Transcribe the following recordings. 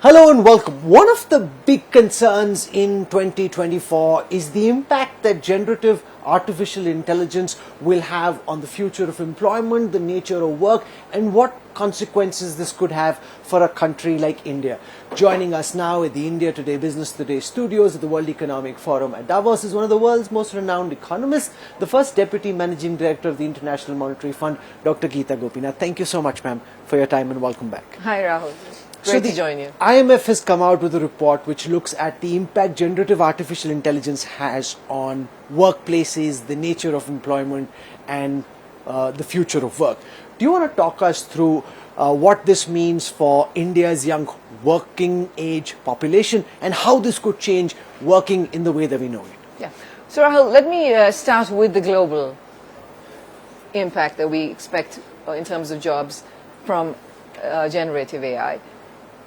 Hello and welcome. One of the big concerns in 2024 is the impact that generative artificial intelligence will have on the future of employment, the nature of work, and what consequences this could have for a country like India. Joining us now at the India Today Business Today studios at the World Economic Forum at Davos is one of the world's most renowned economists, the first Deputy Managing Director of the International Monetary Fund, Dr. Gita Gopinath. Thank you so much, ma'am, for your time and welcome back. Hi, Rahul. Great to join you. IMF has come out with a report which looks at the impact generative artificial intelligence has on workplaces, the nature of employment, and the future of work. Do you want to talk us through what this means for India's young working age population and how this could change working in the way that we know it? Yeah. So, Rahul, let me start with the global impact that we expect in terms of jobs from generative AI.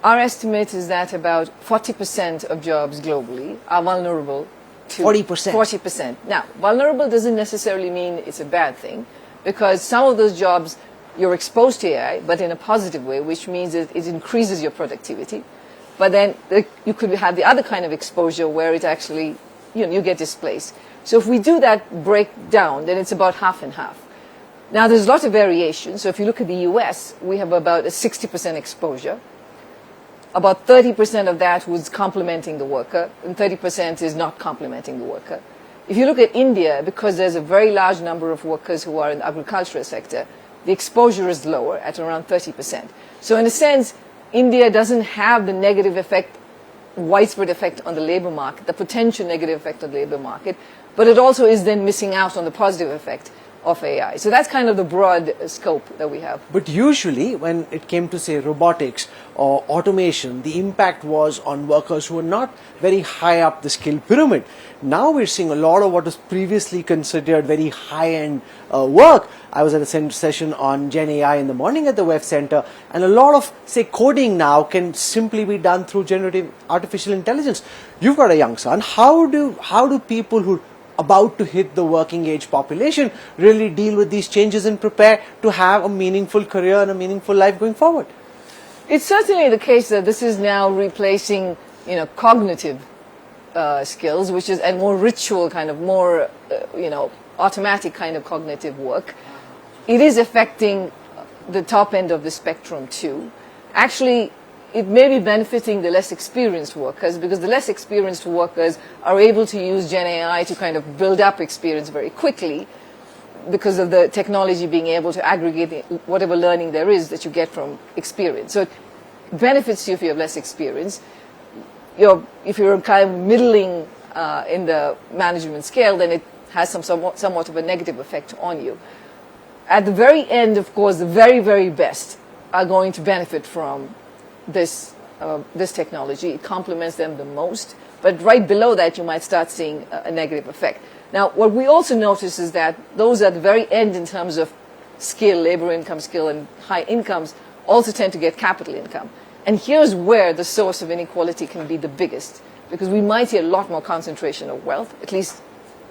Our estimate is that about 40% of jobs globally are vulnerable to 40%. 40%. Now, vulnerable doesn't necessarily mean it's a bad thing, because some of those jobs you're exposed to AI, but in a positive way, which means it increases your productivity. But then you could have the other kind of exposure where it actually, you get displaced. So if we do that breakdown, then it's about half and half. Now, there's a lot of variation. So if you look at the US, we have about a 60% exposure. About 30% of that was complementing the worker, and 30% is not complementing the worker. If you look at India, because there's a very large number of workers who are in the agricultural sector, the exposure is lower at around 30%. So in a sense, India doesn't have the negative effect, widespread effect on the labor market, the potential negative effect on the labor market, but it also is then missing out on the positive effect of AI. So that's kind of the broad scope that we have. But usually when it came to, say, robotics or automation, the impact was on workers who were not very high up the skill pyramid. Now we're seeing a lot of what was previously considered very high-end work. I was at a session on Gen AI in the morning at the Web Center, and a lot of, say, coding now can simply be done through generative artificial intelligence. You've got a young son. How do people who about to hit the working age population really deal with these changes and prepare to have a meaningful career and a meaningful life going forward? It's certainly the case that this is now replacing, cognitive skills, which is and more ritual kind of more, automatic kind of cognitive work. It is affecting the top end of the spectrum too. Actually, it may be benefiting the less experienced workers, because the less experienced workers are able to use Gen AI to kind of build up experience very quickly because of the technology being able to aggregate whatever learning there is that you get from experience. So it benefits you if you have less experience. If you're kind of middling in the management scale, then it has somewhat of a negative effect on you. At the very end, of course, the very, very best are going to benefit from this technology. It complements them the most, but right below that you might start seeing a negative effect. Now, what we also notice is that those at the very end in terms of skill, labor income skill, and high incomes also tend to get capital income. And here's where the source of inequality can be the biggest, because we might see a lot more concentration of wealth. At least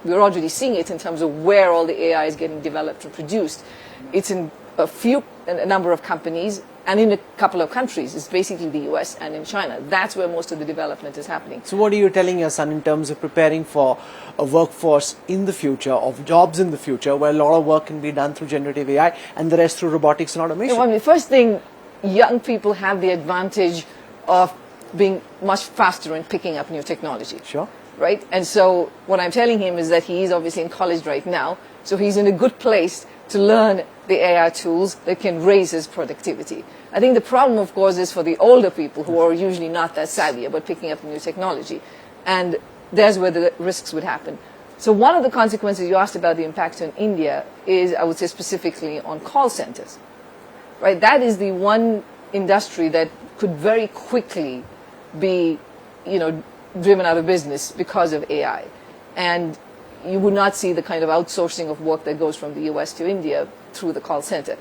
we're already seeing it in terms of where all the AI is getting developed and produced. It's in a number of companies, and in a couple of countries. It's basically the US and in China. That's where most of the development is happening. So what are you telling your son in terms of preparing for a workforce in the future, of jobs in the future, where a lot of work can be done through generative AI and the rest through robotics and automation? The first thing, young people have the advantage of being much faster in picking up new technology. Sure. Right? And so what I'm telling him is that he is obviously in college right now, so he's in a good place to learn the AI tools that can raise his productivity. I think the problem, of course, is for the older people who are usually not that savvy about picking up new technology. And there's where the risks would happen. So one of the consequences you asked about the impact on India is, I would say, specifically on call centers. Right? That is the one industry that could very quickly be, driven out of business because of AI. And you would not see the kind of outsourcing of work that goes from the US to India through the call center.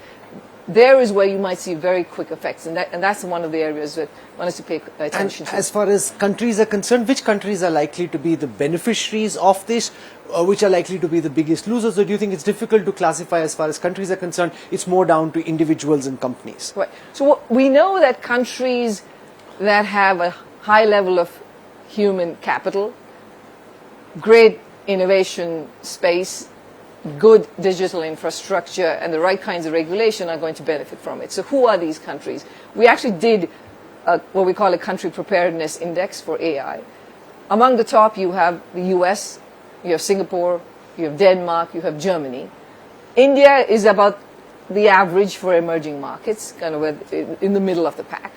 There is where you might see very quick effects, and that's one of the areas that one has to pay attention to. As far as countries are concerned, which countries are likely to be the beneficiaries of this, which are likely to be the biggest losers, or do you think it's difficult to classify as far as countries are concerned? It's more down to individuals and companies. Right. So we know that countries that have a high level of human capital, great innovation space, good digital infrastructure, and the right kinds of regulation are going to benefit from it. So who are these countries? We actually did what we call a country preparedness index for AI. Among the top, you have the US, you have Singapore, you have Denmark, you have Germany. India is about the average for emerging markets, kind of in the middle of the pack.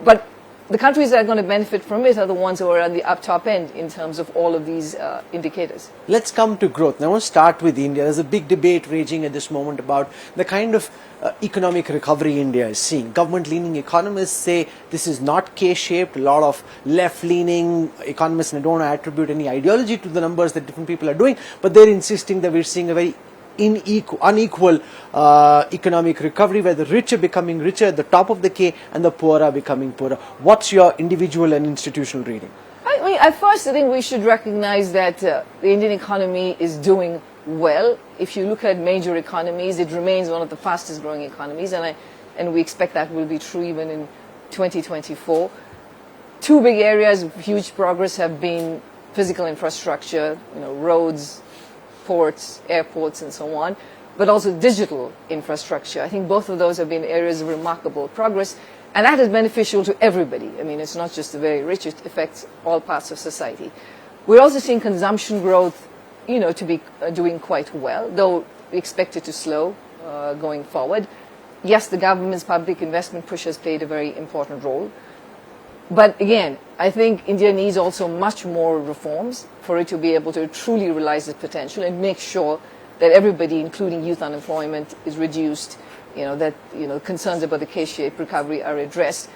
But the countries that are going to benefit from it are the ones who are at the top end in terms of all of these indicators. Let's come to growth. Now, I want to start with India. There's a big debate raging at this moment about the kind of economic recovery India is seeing. Government-leaning economists say this is not K-shaped. A lot of left-leaning economists, and I don't want to attribute any ideology to the numbers that different people are doing, but they're insisting that we're seeing a very unequal economic recovery, where the rich are becoming richer at the top of the K and the poor are becoming poorer. What's your individual and institutional reading? I mean, at first, I think we should recognize that the Indian economy is doing well. If you look at major economies, it remains one of the fastest growing economies, and we expect that will be true even in 2024. Two big areas of huge progress have been physical infrastructure, roads, ports, airports, and so on, but also digital infrastructure. I think both of those have been areas of remarkable progress, and that is beneficial to everybody. I mean, it's not just the very rich, it affects all parts of society. We're also seeing consumption growth, to be doing quite well, though we expect it to slow going forward. Yes, the government's public investment push has played a very important role. But again, I think India needs also much more reforms for it to be able to truly realize its potential and make sure that everybody, including youth unemployment, is reduced, that concerns about the K-shaped recovery are addressed.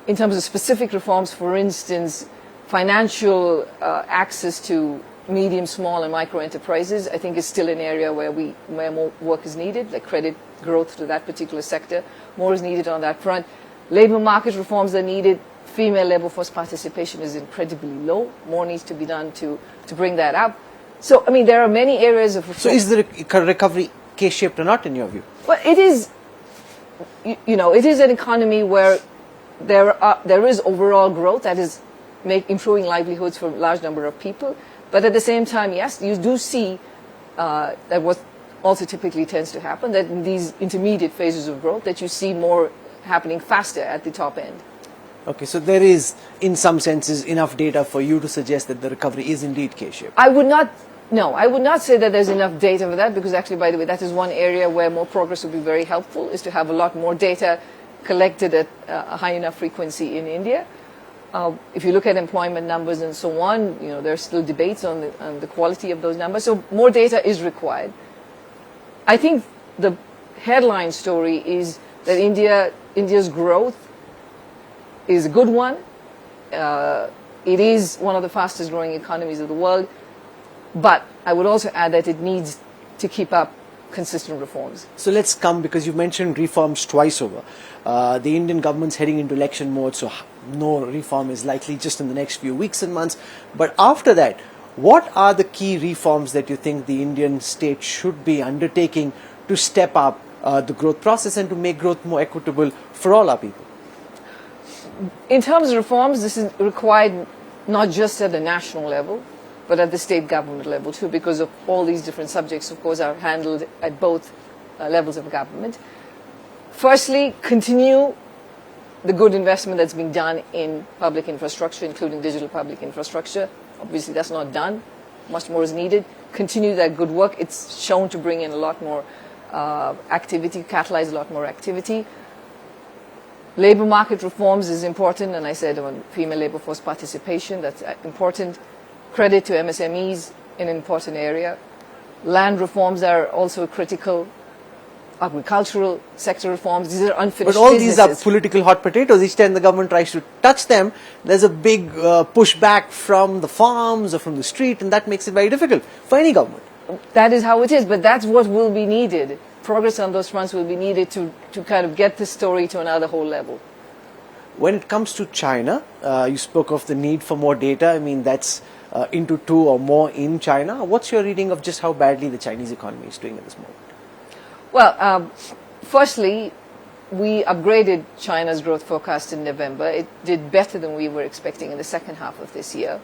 In terms of specific reforms, for instance, financial access to medium, small, and micro enterprises, I think is still an area where more work is needed, like credit growth to that particular sector. More is needed on that front. Labor market reforms are needed. Female labor force participation is incredibly low. More needs to be done to bring that up. So, I mean, there are many areas of reform. So is the recovery K-shaped or not in your view? Well, it is, it is an economy where there is overall growth that is improving livelihoods for a large number of people. But at the same time, yes, you do see that what also typically tends to happen, that in these intermediate phases of growth, that you see more happening faster at the top end. Okay, so there is, in some senses, enough data for you to suggest that the recovery is indeed K-shaped. I would not say that there's enough data for that, because actually, by the way, that is one area where more progress would be very helpful, is to have a lot more data collected at a high enough frequency in India. If you look at employment numbers and so on, there are still debates on the quality of those numbers. So more data is required. I think the headline story is that India's growth is a good one. It is one of the fastest growing economies of the world. But I would also add that it needs to keep up consistent reforms. So let's come, because you've mentioned reforms twice over. The Indian government's heading into election mode, so no reform is likely just in the next few weeks and months. But after that, what are the key reforms that you think the Indian state should be undertaking to step up the growth process and to make growth more equitable for all our people? In terms of reforms, this is required not just at the national level, but at the state government level too, because of all these different subjects, of course, are handled at both levels of government. Firstly, continue the good investment that's being done in public infrastructure, including digital public infrastructure. Obviously, that's not done. Much more is needed. Continue that good work. It's shown to bring in a lot more activity, catalyze a lot more activity. Labor market reforms is important, and I said on female labor force participation, that's important. Credit to MSMEs, an important area. Land reforms are also critical. Agricultural sector reforms, these are unfinished But all businesses. these are political hot potatoes. Each time the government tries to touch them, there's a big pushback from the farms or from the street, and that makes it very difficult for any government. That is how it is, but that's what will be needed. Progress on those fronts will be needed to kind of get this story to another whole level. When it comes to China, you spoke of the need for more data. I mean, that's into 2 or more in China. What's your reading of just how badly the Chinese economy is doing at this moment? Well, firstly, we upgraded China's growth forecast in November. It did better than we were expecting in the second half of this year.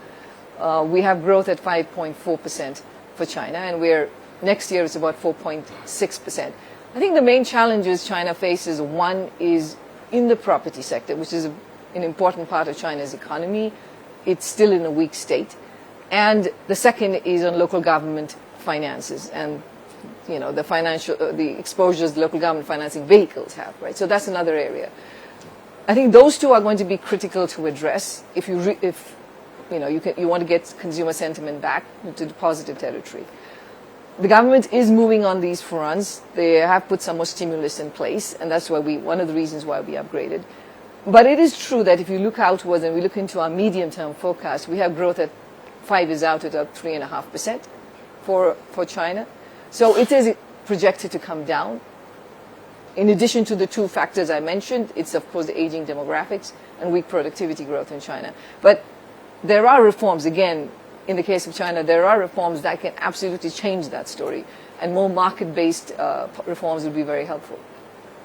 We have growth at 5.4% for China, and next year it's about 4.6%. I think the main challenges China faces, one is in the property sector, which is an important part of China's economy. It's still in a weak state. And the second is on local government finances and the exposures the local government financing vehicles have, right? So that's another area. I think those two are going to be critical to address if you want to get consumer sentiment back to the positive territory. The government is moving on these fronts. They have put some more stimulus in place, and that's why one of the reasons why we upgraded. But it is true that if you look outwards and we look into our medium-term forecast, we have growth at 5 years out at 3.5% for China. So it is projected to come down. In addition to the two factors I mentioned, it's of course the aging demographics and weak productivity growth in China. But there are reforms, again, in the case of China, there are reforms that can absolutely change that story. And more market-based reforms would be very helpful.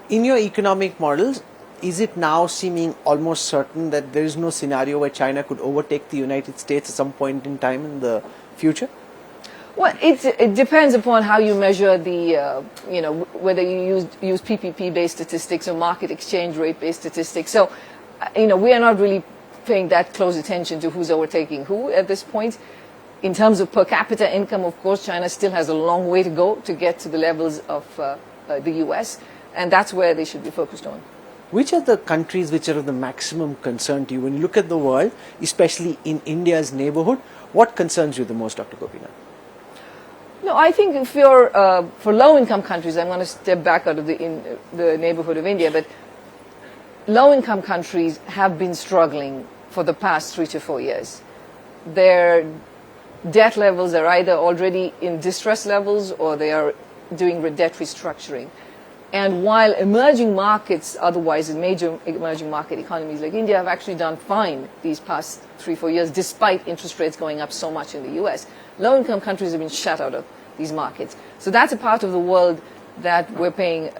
In your economic models, is it now seeming almost certain that there is no scenario where China could overtake the United States at some point in time in the future? Well, it depends upon how you measure the, whether you use PPP-based statistics or market exchange rate-based statistics. So, we are not really paying that close attention to who's overtaking who at this point. In terms of per capita income, of course, China still has a long way to go to get to the levels of the US, and that's where they should be focused on. Which are the countries which are of the maximum concern to you? When you look at the world, especially in India's neighborhood, what concerns you the most, Dr. Gopinath? No, I think if you're for low-income countries, I'm going to step back out of the neighborhood of India, but low-income countries have been struggling for the past 3 to 4 years. Their debt levels are either already in distress levels or they are doing debt restructuring. And while emerging markets, otherwise in major emerging market economies like India, have actually done fine these past 3-4 years, despite interest rates going up so much in the US, low-income countries have been shut out of these markets. So that's a part of the world that we're paying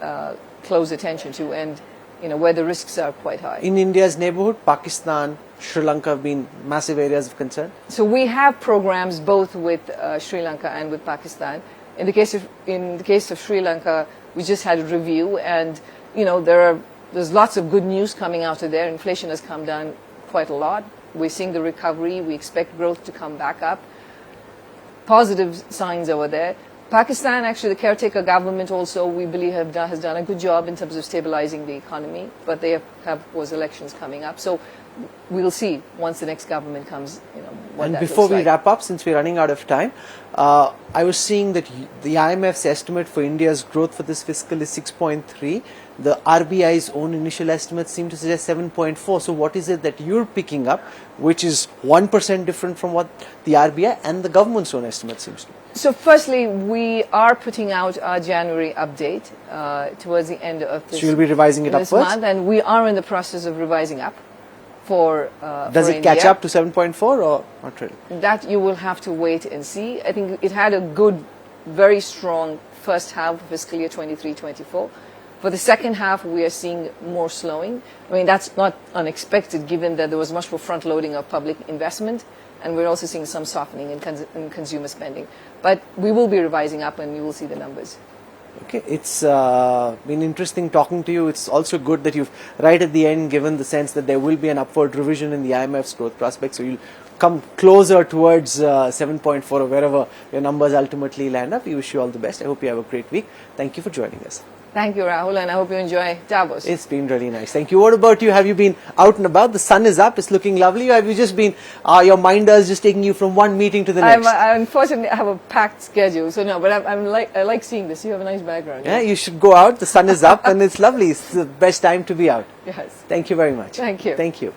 close attention to, and where the risks are quite high. In India's neighborhood, Pakistan, Sri Lanka have been massive areas of concern? So we have programs both with Sri Lanka and with Pakistan. In the case of Sri Lanka, we just had a review, and there's lots of good news coming out of there. Inflation has come down quite a lot. We're seeing the recovery. We expect growth to come back up. Positive signs over there. Pakistan, actually, the caretaker government also, we believe, has done a good job in terms of stabilizing the economy, but they have of course, elections coming up. So we'll see once the next government comes, what and that before looks we like. wrap up, since we're running out of time, I was seeing that the IMF's estimate for India's growth for this fiscal is 6.3. The RBI's own initial estimates seem to suggest 7.4. So what is it that you're picking up, which is 1% different from what the RBI and the government's own estimate seems to be? So firstly, we are putting out our January update towards the end of this, so you'll be revising it this upwards? month, and we are in the process of revising up for Does for it catch India. up to 7.4 or not really? That you will have to wait and see. I think it had a good, very strong first half of fiscal year 23-24. For the second half, we are seeing more slowing. I mean, that's not unexpected given that there was much more front loading of public investment, and we're also seeing some softening in consumer spending. But we will be revising up, and you will see the numbers. Okay, it's been interesting talking to you. It's also good that you've, right at the end, given the sense that there will be an upward revision in the IMF's growth prospects. So you'll come closer towards 7.4 or wherever your numbers ultimately land up. We wish you all the best. I hope you have a great week. Thank you for joining us. Thank you, Rahul, and I hope you enjoy Davos. It's been really nice. Thank you. What about you? Have you been out and about? The sun is up. It's looking lovely. Or have you just been, your minders just taking you from one meeting to the next? Unfortunately, I have a packed schedule, so no, but I like seeing this. You have a nice background. Yeah, you should go out. The sun is up and it's lovely. It's the best time to be out. Yes. Thank you very much. Thank you. Thank you.